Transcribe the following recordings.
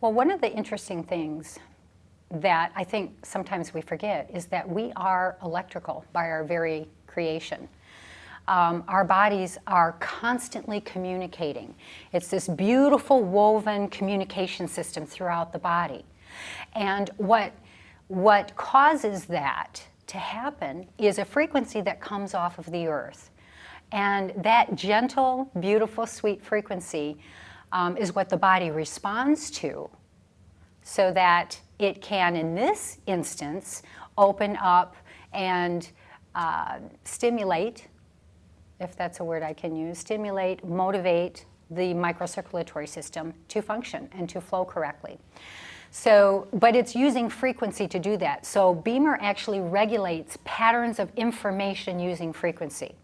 Well, one of the interesting things that I think sometimes we forget is that we are electrical by our very creation. Our bodies are constantly communicating. It's this beautiful woven communication system throughout the body. And what causes that to happen is a frequency that comes off of the earth. And that gentle, beautiful, sweet frequency is what the body responds to, so that it can, in this instance, open up and stimulate, if that's a word I can use, stimulate, motivate the microcirculatory system to function and to flow correctly. So, but it's using frequency to do that. So Bemer actually regulates patterns of information using frequency.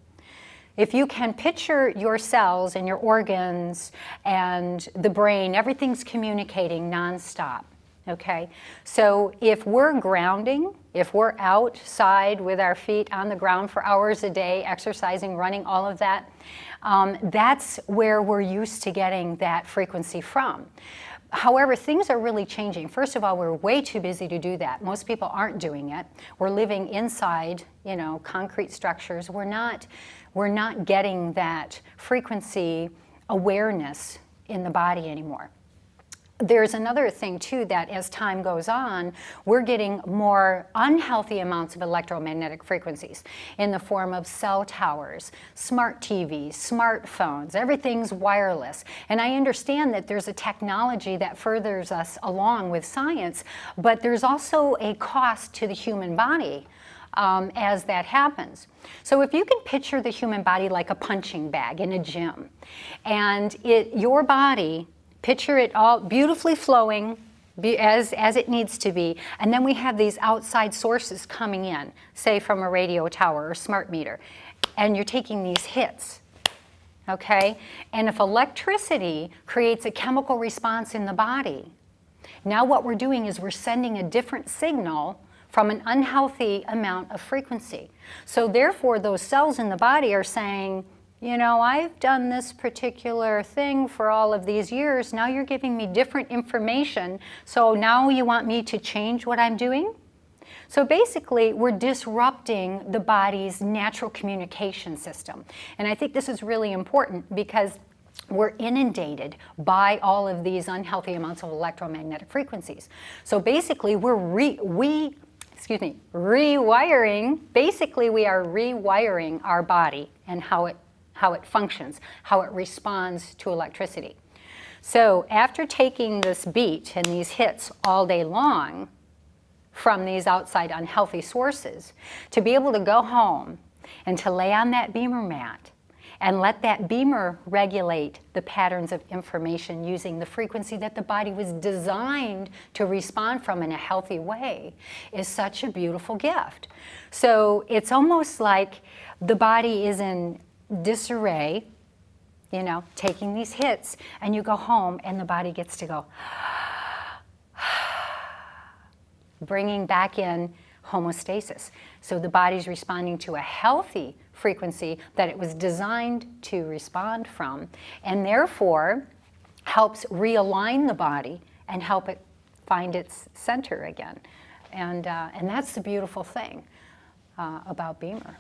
If you can picture your cells and your organs and the brain, everything's communicating nonstop, okay? So if we're grounding, if we're outside with our feet on the ground for hours a day, exercising, running, all of that, that's where we're used to getting that frequency from. However, things are really changing. First of all, we're way too busy to do that. Most people aren't doing it. We're living inside, you know, concrete structures. We're not getting that frequency awareness in the body anymore. There's another thing too, that as time goes on, we're getting more unhealthy amounts of electromagnetic frequencies in the form of cell towers, smart TVs, smartphones, everything's wireless. And I understand that there's a technology that furthers us along with science, but there's also a cost to the human body as that happens. So if you can picture the human body like a punching bag in a gym, and your body, picture it all beautifully flowing as it needs to be, and then we have these outside sources coming in, say from a radio tower or smart meter, and you're taking these hits, okay? And if electricity creates a chemical response in the body, now what we're doing is we're sending a different signal from an unhealthy amount of frequency. So therefore, those cells in the body are saying, you know, I've done this particular thing for all of these years. Now you're giving me different information. So now you want me to change what I'm doing? So basically, we're disrupting the body's natural communication system. And I think this is really important because we're inundated by all of these unhealthy amounts of electromagnetic frequencies. So basically, we're rewiring. Basically, we are rewiring our body and how it functions, how it responds to electricity. So after taking this beat and these hits all day long from these outside unhealthy sources, to be able to go home and to lay on that Bemer mat and let that Bemer regulate the patterns of information using the frequency that the body was designed to respond from in a healthy way is such a beautiful gift. So it's almost like the body is in disarray, you know, taking these hits, and you go home and the body gets to go, bringing back in homeostasis. So the body's responding to a healthy frequency that it was designed to respond from, and therefore helps realign the body and help it find its center again. And that's the beautiful thing about Bemer.